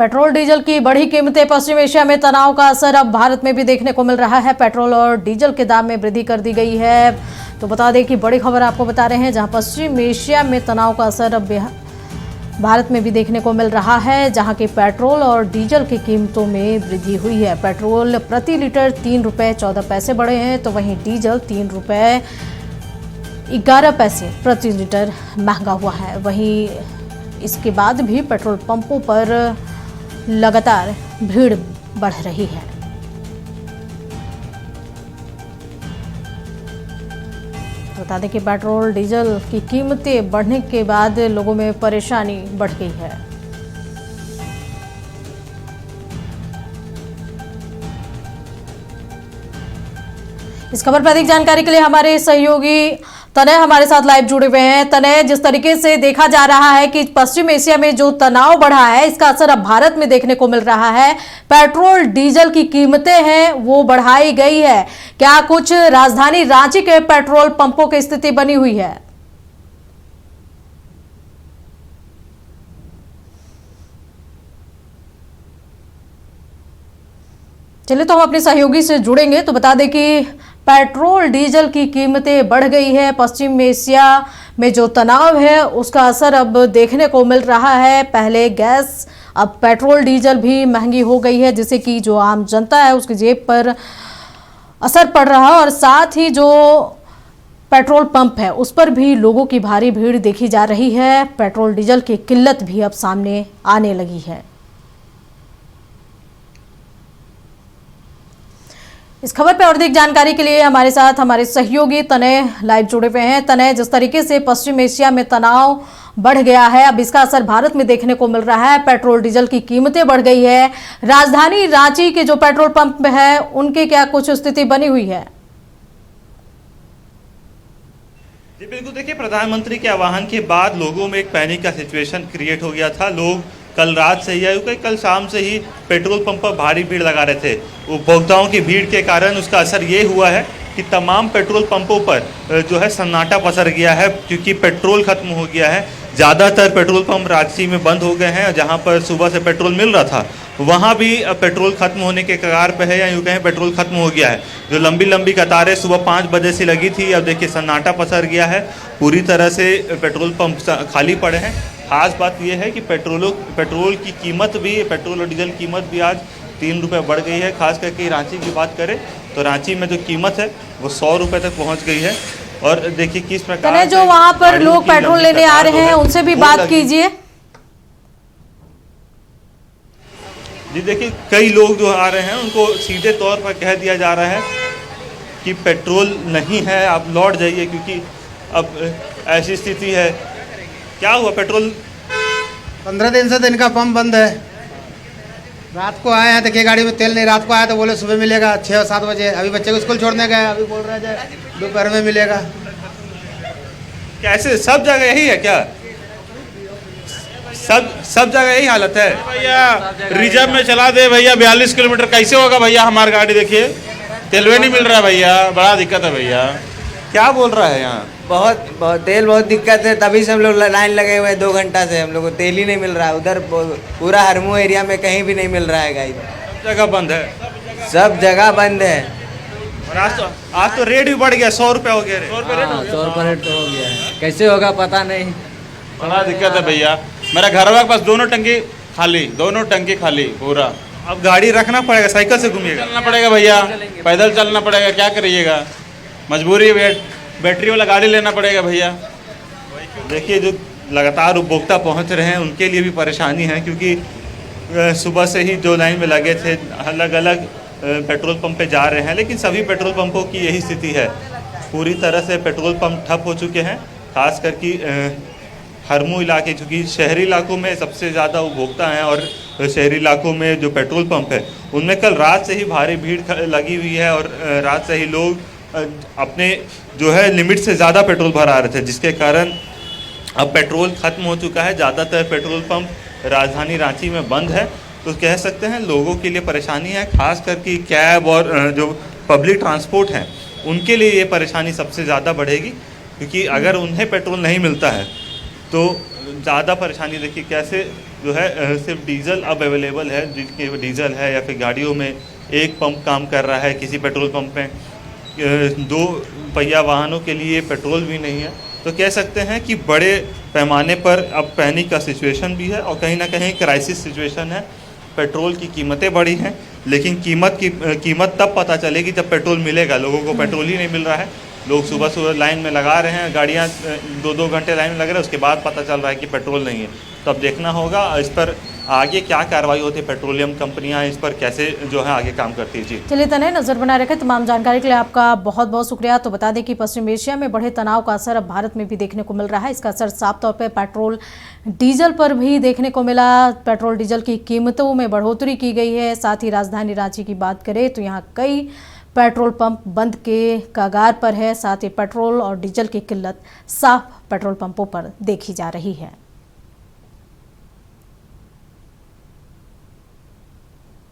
Petrol diesel की बढ़ी कीमतें, पश्चिम एशिया में तनाव का असर अब भारत में भी देखने को मिल रहा है। पेट्रोल और डीजल के दाम में वृद्धि कर दी गई है। तो बता दें कि बड़ी खबर आपको बता रहे हैं, जहां पश्चिम एशिया में तनाव का असर अब भारत में भी देखने को मिल रहा है, जहां की पेट्रोल और डीजल की कीमतों में वृद्धि हुई है। पेट्रोल प्रति लीटर 3 रुपये 14 पैसे बढ़े हैं, तो वहीं डीजल 3 रुपये 11 पैसे प्रति लीटर महंगा हुआ है। वहीं इसके बाद भी पेट्रोल पंपों पर लगातार भीड़ बढ़ रही है। बता दें कि पेट्रोल डीजल की कीमतें बढ़ने के बाद लोगों में परेशानी बढ़ गई है। इस खबर पर अधिक जानकारी के लिए हमारे सहयोगी तनय हमारे साथ लाइव जुड़े हुए हैं। तनय, जिस तरीके से देखा जा रहा है कि पश्चिम एशिया में जो तनाव बढ़ा है, इसका असर अब भारत में देखने को मिल रहा है। पेट्रोल डीजल की कीमतें हैं वो बढ़ाई गई है। क्या कुछ राजधानी रांची के पेट्रोल पंपों की स्थिति बनी हुई है? चलिए, तो हम अपने सहयोगी से जुड़ेंगे। तो बता दें कि पेट्रोल डीजल की कीमतें बढ़ गई है। पश्चिम एशिया में जो तनाव है उसका असर अब देखने को मिल रहा है। पहले गैस, अब पेट्रोल डीजल भी महंगी हो गई है, जिससे कि जो आम जनता है उसकी जेब पर असर पड़ रहा है। और साथ ही जो पेट्रोल पंप है उस पर भी लोगों की भारी भीड़ देखी जा रही है। पेट्रोल डीजल की किल्लत भी अब सामने आने लगी है। इस खबर पर और अधिक जानकारी के लिए हमारे साथ हमारे सहयोगी तनय लाइव जुड़े हुए हैं। तनय, जिस तरीके से पश्चिम एशिया में तनाव बढ़ गया है, अब इसका असर भारत में देखने को मिल रहा है। पेट्रोल डीजल की कीमतें बढ़ गई है। राजधानी रांची के जो पेट्रोल पंप है उनकी क्या कुछ स्थिति बनी हुई है? जी बिल्कुल, देखिए, प्रधानमंत्री के आह्वान के बाद लोगों में एक पैनिक का सिचुएशन क्रिएट हो गया था। लोग कल रात से ही या कल शाम से ही पेट्रोल पंप पर भारी भीड़ लगा रहे थे। उपभोक्ताओं की भीड़ के कारण उसका असर ये हुआ है कि तमाम पेट्रोल पंपों पर जो है सन्नाटा पसर गया है, क्योंकि पेट्रोल खत्म हो गया है। ज़्यादातर पेट्रोल पंप रांची में बंद हो गए हैं। जहां पर सुबह से पेट्रोल मिल रहा था वहां भी पेट्रोल खत्म होने के कगार पे है, या यूँ कहें पेट्रोल खत्म हो गया है। जो लंबी लंबी कतारें सुबह 5 बजे से लगी थी, अब देखिए सन्नाटा पसर गया है। पूरी तरह से पेट्रोल पंप खाली पड़े हैं। खास बात यह है कि पेट्रोल की कीमत भी, पेट्रोल और डीजल कीमत भी आज 3 रुपये बढ़ गई है। खास करके रांची की बात करें तो रांची में जो कीमत है वो 100 रुपये तक पहुंच गई है। और देखिए किस प्रकार जो वहां पर लोग पेट्रोल लेने आ रहे हैं उनसे भी बात कीजिए। जी देखिए, कई लोग जो आ रहे हैं उनको सीधे तौर पर कह दिया जा रहा है कि पेट्रोल नहीं है, आप लौट जाइए, क्योंकि अब ऐसी स्थिति है। क्या हुआ? पेट्रोल 15 दिन से दिन का पंप बंद है। रात को आए हैं, देखिए गाड़ी में तेल नहीं। रात को आया तो बोले सुबह मिलेगा 6 और 7 बजे। अभी बच्चे को स्कूल छोड़ने गए, अभी बोल रहे हैं दोपहर में मिलेगा। कैसे सब जगह यही है क्या? सब जगह यही हालत है भैया? रिजर्व में चला दे भैया, 42 किलोमीटर कैसे होगा भैया? हमारी गाड़ी देखिए, तेलवे नहीं मिल रहा है भैया, बड़ा दिक्कत है भैया। क्या बोल रहा है यहाँ? बहुत तेल बहुत दिक्कत है, तभी से हम लोग लाइन लगे हुए हैं 2 घंटा से। हम लोग को तेल ही नहीं मिल रहा है। उधर पूरा हरमू एरिया में कहीं भी नहीं मिल रहा है गाइस। सब जगह बंद है। सब जगह बंद है। और आज तो रेट भी बढ़ गया, 100 रुपये हो गया। 100 रुपये रेट तो हो गया है। कैसे होगा पता नहीं, बड़ा दिक्कत है भैया। मेरा घर के पास दोनों टंकी खाली पूरा। अब गाड़ी रखना पड़ेगा, साइकिल से घूमिएगा? चलना पड़ेगा भैया, पैदल चलना पड़ेगा, क्या करिएगा? मजबूरी, बैटरी वाला गाड़ी लेना पड़ेगा भैया। देखिए, जो लगातार उपभोक्ता पहुंच रहे हैं उनके लिए भी परेशानी है, क्योंकि सुबह से ही जो लाइन में लगे थे अलग अलग पेट्रोल पंप पे जा रहे हैं, लेकिन सभी पेट्रोल पंपों की यही स्थिति है। पूरी तरह से पेट्रोल पंप ठप हो चुके हैं। खास करके हरमू इलाके, चूँकि शहरी इलाकों में सबसे ज़्यादा उपभोक्ता हैं और शहरी इलाकों में जो पेट्रोल पंप है उनमें कल रात से ही भारी भीड़ लगी हुई है। और रात से ही लोग अपने जो है लिमिट से ज़्यादा पेट्रोल भरा रहे थे, जिसके कारण अब पेट्रोल ख़त्म हो चुका है। ज़्यादातर पेट्रोल पंप राजधानी रांची में बंद है। तो कह सकते हैं लोगों के लिए परेशानी है। खास करके कैब और जो पब्लिक ट्रांसपोर्ट हैं उनके लिए ये परेशानी सबसे ज़्यादा बढ़ेगी, क्योंकि अगर उन्हें पेट्रोल नहीं मिलता है तो ज़्यादा परेशानी देखिए कैसे जो है सिर्फ डीजल अब अवेलेबल है, जिनके डीजल है या फिर गाड़ियों में एक पंप काम कर रहा है, किसी पेट्रोल पंप में 2 पहिया वाहनों के लिए पेट्रोल भी नहीं है। तो कह सकते हैं कि बड़े पैमाने पर अब पैनिक का सिचुएशन भी है और कहीं ना कहीं क्राइसिस सिचुएशन है। पेट्रोल की कीमतें बढ़ी हैं, लेकिन कीमत तब पता चलेगी जब पेट्रोल मिलेगा। लोगों को पेट्रोल ही नहीं मिल रहा है, लोग सुबह सुबह लाइन में लगा रहे हैं, गाड़ियाँ 2-2 घंटे लाइन में लग रहे हैं, उसके बाद पता चल रहा है कि पेट्रोल नहीं है। तो अब देखना होगा इस पर आगे क्या कार्रवाई होती है, पेट्रोलियम कंपनियां इस पर कैसे जो है आगे काम करती है। जी चलिए तने नजर बनाए रखें। तमाम जानकारी के लिए आपका बहुत बहुत शुक्रिया। तो बता दें कि पश्चिम एशिया में बढ़े तनाव का असर अब भारत में भी देखने को मिल रहा है। इसका असर साफ तौर पर पेट्रोल डीजल पर भी देखने को मिला। पेट्रोल डीजल की कीमतों में बढ़ोतरी की गई है। साथ ही राजधानी रांची की बात करें तो यहाँ कई पेट्रोल पंप बंद के कगार पर है। साथ ही पेट्रोल और डीजल की किल्लत साफ पेट्रोल पंपों पर देखी जा रही है।